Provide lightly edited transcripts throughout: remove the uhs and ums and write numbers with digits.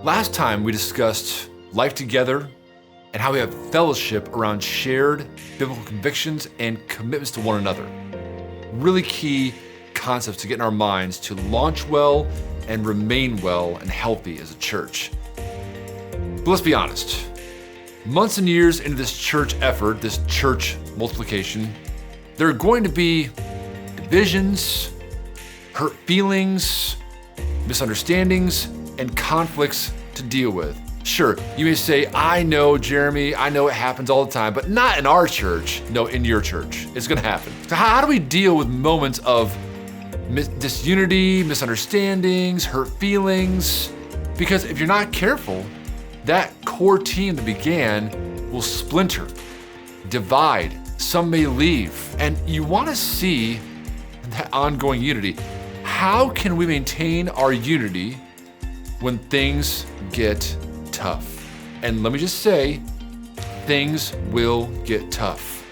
Last time we discussed life together and how we have fellowship around shared biblical convictions and commitments to one another. Really key concepts to get in our minds to launch well and remain well and healthy as a church. But let's be honest, months and years into this church effort, this church multiplication, there are going to be divisions, hurt feelings, misunderstandings, and conflicts to deal with. Sure, you may say, I know, Jeremy, I know it happens all the time, but not in our church. No, in your church. It's gonna happen. So how do we deal with moments of disunity, misunderstandings, hurt feelings? Because if you're not careful, that core team that began will splinter, divide, some may leave, and you wanna see that ongoing unity. How can we maintain our unity when things get tough? And let me just say, things will get tough.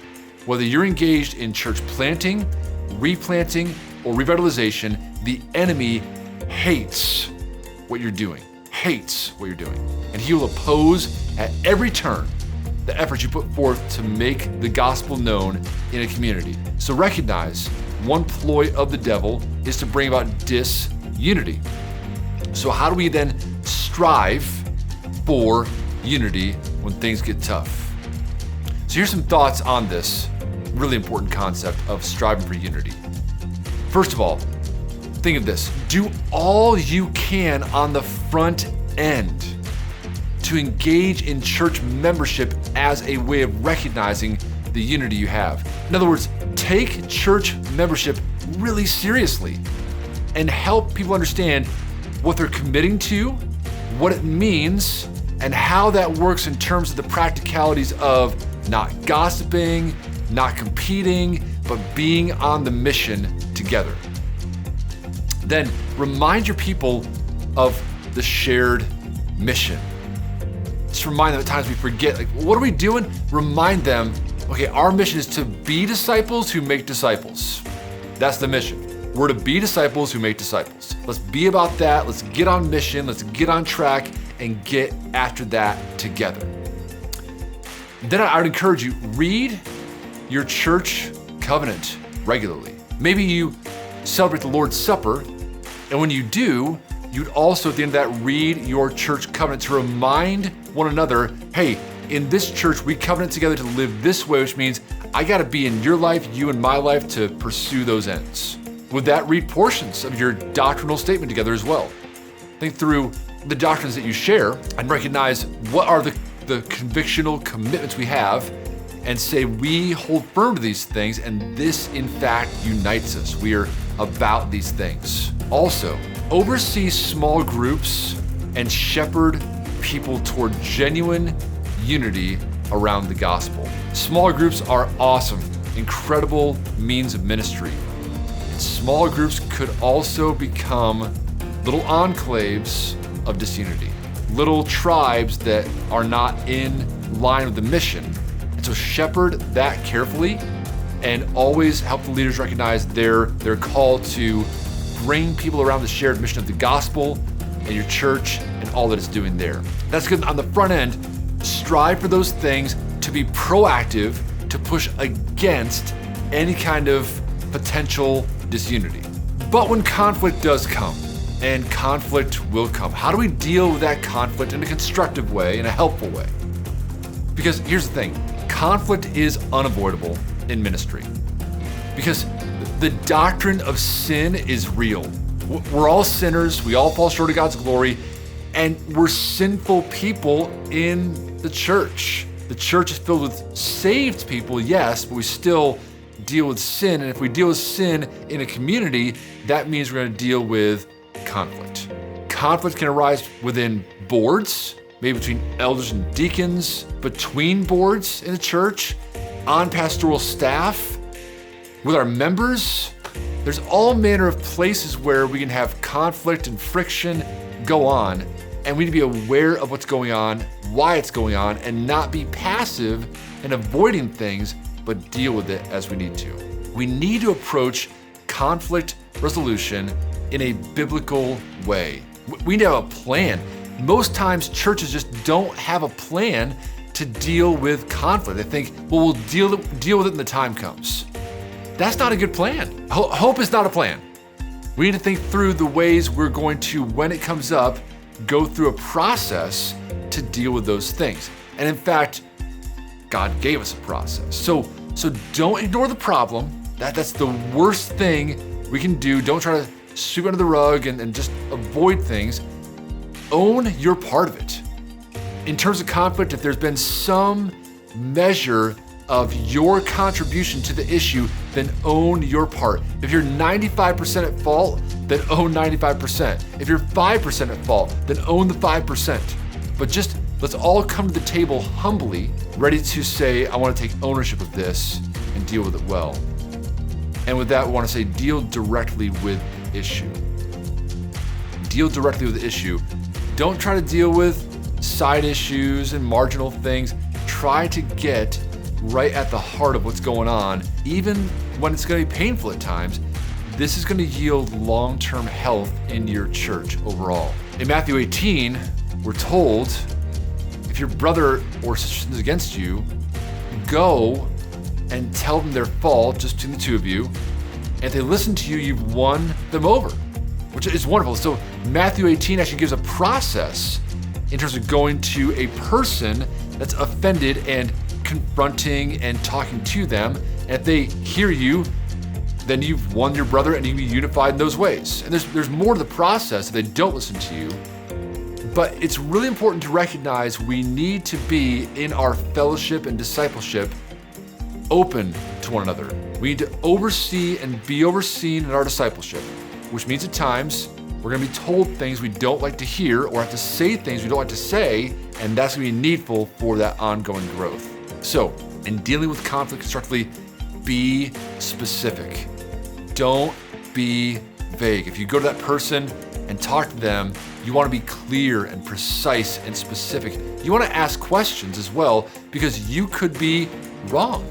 Whether you're engaged in church planting, replanting, or revitalization, the enemy hates what you're doing, And he will oppose at every turn the efforts you put forth to make the gospel known in a community. So recognize one ploy of the devil is to bring about disunity. So how do we then strive for unity when things get tough? So here's some thoughts on this really important concept of striving for unity. First of all, think of this. Do all you can on the front end to engage in church membership as a way of recognizing the unity you have. In other words, take church membership really seriously and help people understand what they're committing to, what it means, and how that works in terms of the practicalities of not gossiping, not competing, but being on the mission together. Then remind your people of the shared mission. Just remind them at times we forget, like, what are we doing? Remind them, okay, our mission is to be disciples who make disciples. That's the mission. We're to be disciples who make disciples. Let's be about that. Let's get on mission. Let's get on track and get after that together. Then I would encourage you, read your church covenant regularly. Maybe you celebrate the Lord's Supper, and when you do, you'd also at the end of that read your church covenant to remind one another, hey, in this church, we covenant together to live this way, which means I gotta be in your life, you in my life to pursue those ends. With that, read portions of your doctrinal statement together as well. Think through the doctrines that you share and recognize what are the convictional commitments we have and say we hold firm to these things and this in fact unites us. We are about these things. Also, oversee small groups and shepherd people toward genuine unity around the gospel. Small groups are awesome, incredible means of ministry. Small groups could also become little enclaves of disunity, little tribes that are not in line with the mission. And so shepherd that carefully and always help the leaders recognize their call to bring people around the shared mission of the gospel and your church and all that it's doing there. That's good. On the front end, strive for those things to be proactive, to push against any kind of potential disunity. But when conflict does come, and conflict will come, how do we deal with that conflict in a constructive way, in a helpful way? Because here's the thing, conflict is unavoidable in ministry. Because the doctrine of sin is real. We're all sinners, we all fall short of God's glory, and we're sinful people in the church. The church is filled with saved people, yes, but we still deal with sin. And if we deal with sin in a community, that means we're going to deal with conflict. Conflict can arise within boards, maybe between elders and deacons, between boards in the church, on pastoral staff, with our members. There's all manner of places where we can have conflict and friction go on, and we need to be aware of what's going on, why it's going on, and not be passive and avoiding things, but deal with it as we need to. We need to approach conflict resolution in a biblical way. We need to have a plan. Most times churches just don't have a plan to deal with conflict. They think, well, we'll deal with it when the time comes. That's not a good plan. Hope is not a plan. We need to think through the ways we're going to, when it comes up, go through a process to deal with those things. And in fact, God gave us a process. So don't ignore the problem. That's the worst thing we can do. Don't try to sweep under the rug and just avoid things. Own your part of it. In terms of conflict, if there's been some measure of your contribution to the issue, then own your part. If you're 95% at fault, then own 95%. If you're 5% at fault, then own the 5%. But just let's all come to the table humbly, ready to say, I want to take ownership of this and deal with it well. And with that, we want to say, deal directly with the issue. Deal directly with the issue. Don't try to deal with side issues and marginal things. Try to get right at the heart of what's going on, even when it's going to be painful at times. This is going to yield long-term health in your church overall. In Matthew 18, we're told, if your brother or sister sins against you, go and tell them their fault just between the two of you. And if they listen to you, you've won them over, which is wonderful. So Matthew 18 actually gives a process in terms of going to a person that's offended and confronting and talking to them. And if they hear you, then you've won your brother and you can be unified in those ways. And there's more to the process if they don't listen to you. But it's really important to recognize we need to be in our fellowship and discipleship open to one another. We need to oversee and be overseen in our discipleship, which means at times we're going to be told things we don't like to hear or have to say things we don't like to say, and that's going to be needful for that ongoing growth. So, in dealing with conflict constructively, be specific. Don't be vague. If you go to that person and talk to them, you want to be clear and precise and specific. You want to ask questions as well, because you could be wrong.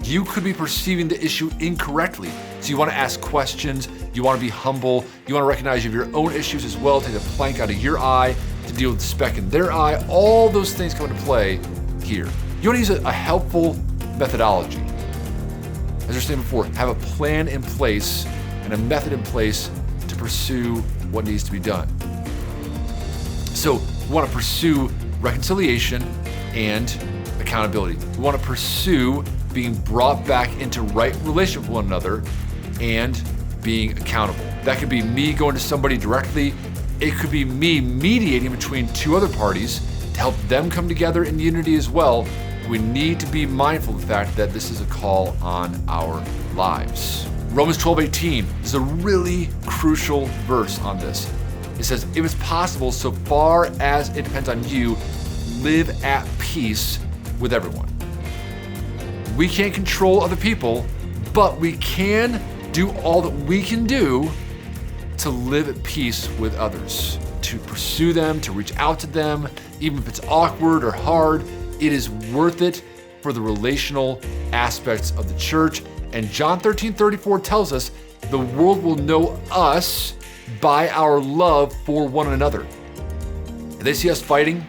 You could be perceiving the issue incorrectly. So you want to ask questions, you want to be humble, you want to recognize you have your own issues as well, take the plank out of your eye to deal with the speck in their eye. All those things come into play here. You want to use a helpful methodology. As I was saying before, have a plan in place and a method in place to pursue what needs to be done. So we want to pursue reconciliation and accountability. We want to pursue being brought back into right relationship with one another and being accountable. That could be me going to somebody directly. It could be me mediating between two other parties to help them come together in unity as well. We need to be mindful of the fact that this is a call on our lives. Romans 12:18 is a really crucial verse on this. It says, if it's possible, so far as it depends on you, live at peace with everyone. We can't control other people, but we can do all that we can do to live at peace with others, to pursue them, to reach out to them, even if it's awkward or hard. It is worth it for the relational aspects of the church. And John 13:34 tells us the world will know us by our love for one another. If they see us fighting,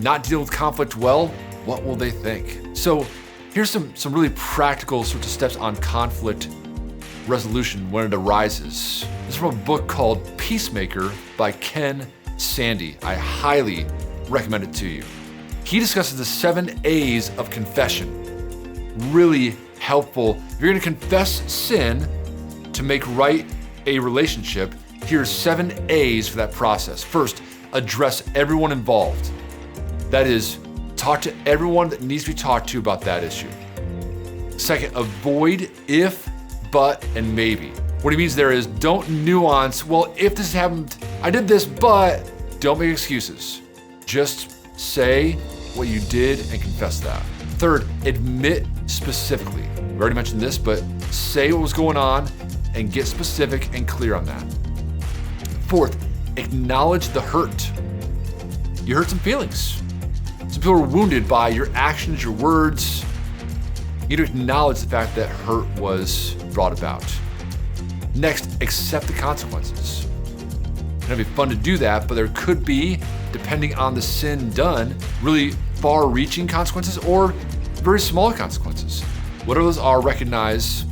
not dealing with conflict well, what will they think? So here's some really practical sorts of steps on conflict resolution when it arises. This is from a book called Peacemaker by Ken Sande. I highly recommend it to you. He discusses the 7 A's of confession. Really helpful. If you're going to confess sin to make right a relationship, here's 7 A's for that process. First, address everyone involved. That is, talk to everyone that needs to be talked to about that issue. Second, avoid if, but, and maybe. What he means there is don't nuance, well, if this happened, I did this, but don't make excuses. Just say what you did and confess that. Third, admit specifically. We already mentioned this, but say what was going on and get specific and clear on that. Fourth, acknowledge the hurt. You hurt some feelings. Some people were wounded by your actions, your words. You need to acknowledge the fact that hurt was brought about. Next, accept the consequences. And it'd be fun to do that, but there could be, depending on the sin done, really far-reaching consequences or very small consequences. Whatever those are, recognize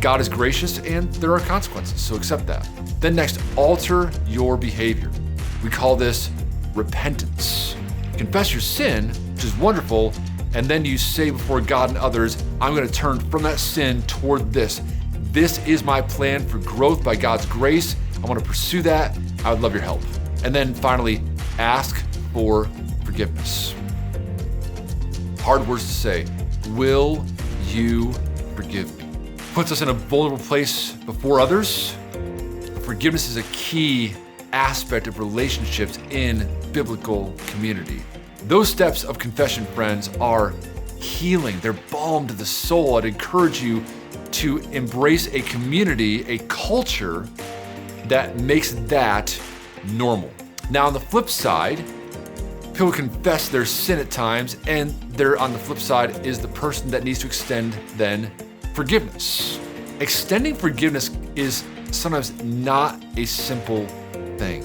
God is gracious and there are consequences, so accept that. Then next, alter your behavior. We call this repentance. Confess your sin, which is wonderful, and then you say before God and others, I'm going to turn from that sin toward this. This is my plan for growth by God's grace. I want to pursue that. I would love your help. And then finally, ask for forgiveness. Hard words to say. Will you forgive me? Puts us in a vulnerable place before others. Forgiveness is a key aspect of relationships in biblical community. Those steps of confession, friends, are healing. They're balm to the soul. I'd encourage you to embrace a community, a culture that makes that normal. Now, on the flip side, people confess their sin at times, and there on the flip side is the person that needs to extend then forgiveness. Extending forgiveness is sometimes not a simple thing.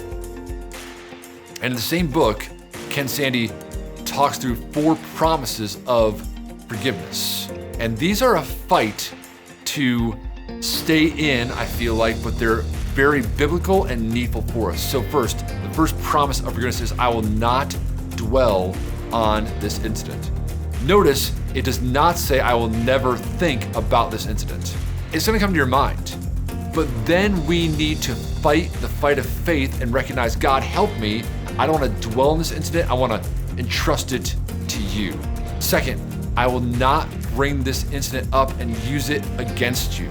And in the same book, Ken Sande talks through 4 promises of forgiveness. And these are a fight to stay in, I feel like, but they're very biblical and needful for us. So first, the first promise of forgiveness is, I will not dwell on this incident. Notice it does not say I will never think about this incident. It's going to come to your mind. But then we need to fight the fight of faith and recognize, God, help me. I don't want to dwell on this incident. I want to entrust it to you. Second, I will not bring this incident up and use it against you.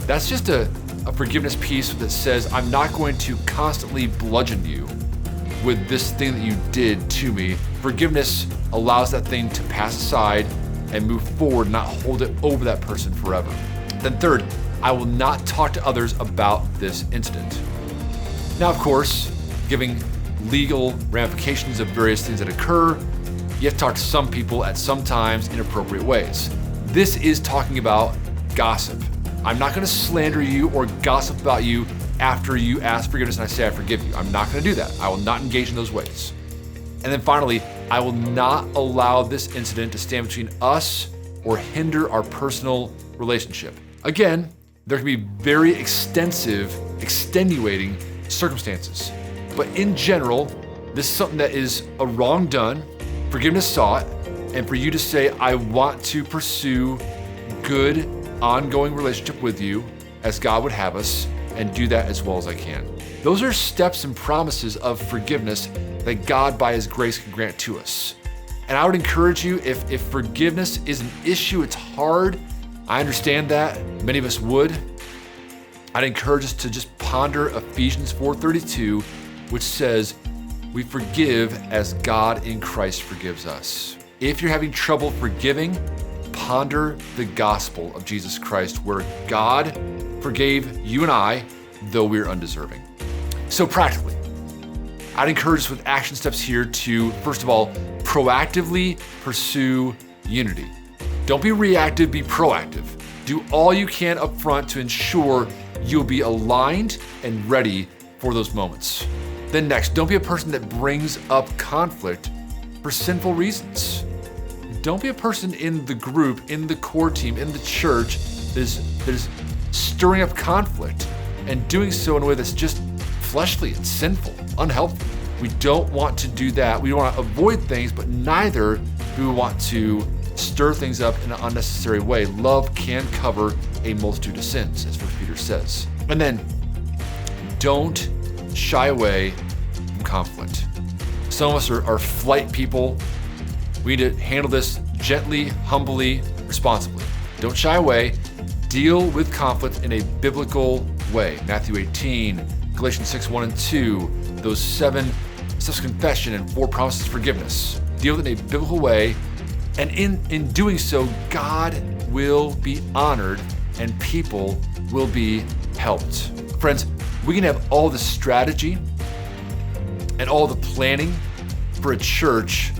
That's just a forgiveness piece that says, I'm not going to constantly bludgeon you with this thing that you did to me. Forgiveness allows that thing to pass aside and move forward, not hold it over that person forever. Then third, I will not talk to others about this incident. Now, of course, giving legal ramifications of various things that occur, you have to talk to some people at some times in appropriate ways. This is talking about gossip. I'm not going to slander you or gossip about you after you ask forgiveness and I say I forgive you. I'm not going to do that. I will not engage in those ways. And then finally, I will not allow this incident to stand between us or hinder our personal relationship. Again, there can be very extensive, extenuating circumstances. But in general, this is something that is a wrong done, forgiveness sought, and for you to say, I want to pursue good, ongoing relationship with you as God would have us, and do that as well as I can. Those are steps and promises of forgiveness that God by His grace can grant to us. And I would encourage you, if forgiveness is an issue, it's hard, I understand that, many of us would. I'd encourage us to just ponder Ephesians 4:32, which says, we forgive as God in Christ forgives us. If you're having trouble forgiving, ponder the gospel of Jesus Christ, where God forgave you and I, though we're undeserving. So practically, I'd encourage us with action steps here to, first of all, proactively pursue unity. Don't be reactive, be proactive. Do all you can up front to ensure you'll be aligned and ready for those moments. Then next, don't be a person that brings up conflict for sinful reasons. Don't be a person in the group, in the core team, in the church that is stirring up conflict and doing so in a way that's just fleshly and sinful, unhelpful. We don't want to do that. We want to avoid things, but neither do we want to stir things up in an unnecessary way. Love can cover a multitude of sins, as 1 Peter says. And then, don't shy away from conflict. Some of us are flight people. We need to handle this gently, humbly, responsibly. Don't shy away. Deal with conflict in a biblical way. Matthew 18, Galatians 6, 1 and 2, those 7 steps of confession and 4 promises of forgiveness. Deal with it in a biblical way. And in doing so, God will be honored and people will be helped. Friends, we can have all the strategy and all the planning for a church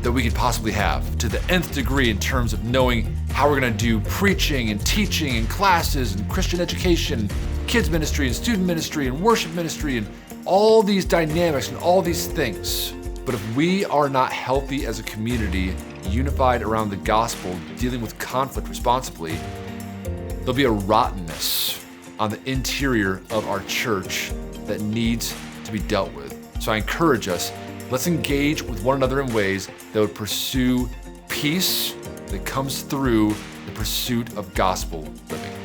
that we could possibly have to the nth degree in terms of knowing how we're going to do preaching and teaching and classes and Christian education, kids ministry and student ministry and worship ministry and all these dynamics and all these things. But if we are not healthy as a community, unified around the gospel, dealing with conflict responsibly, there'll be a rottenness on the interior of our church that needs to be dealt with. So I encourage us, let's engage with one another in ways that would pursue peace that comes through the pursuit of gospel living.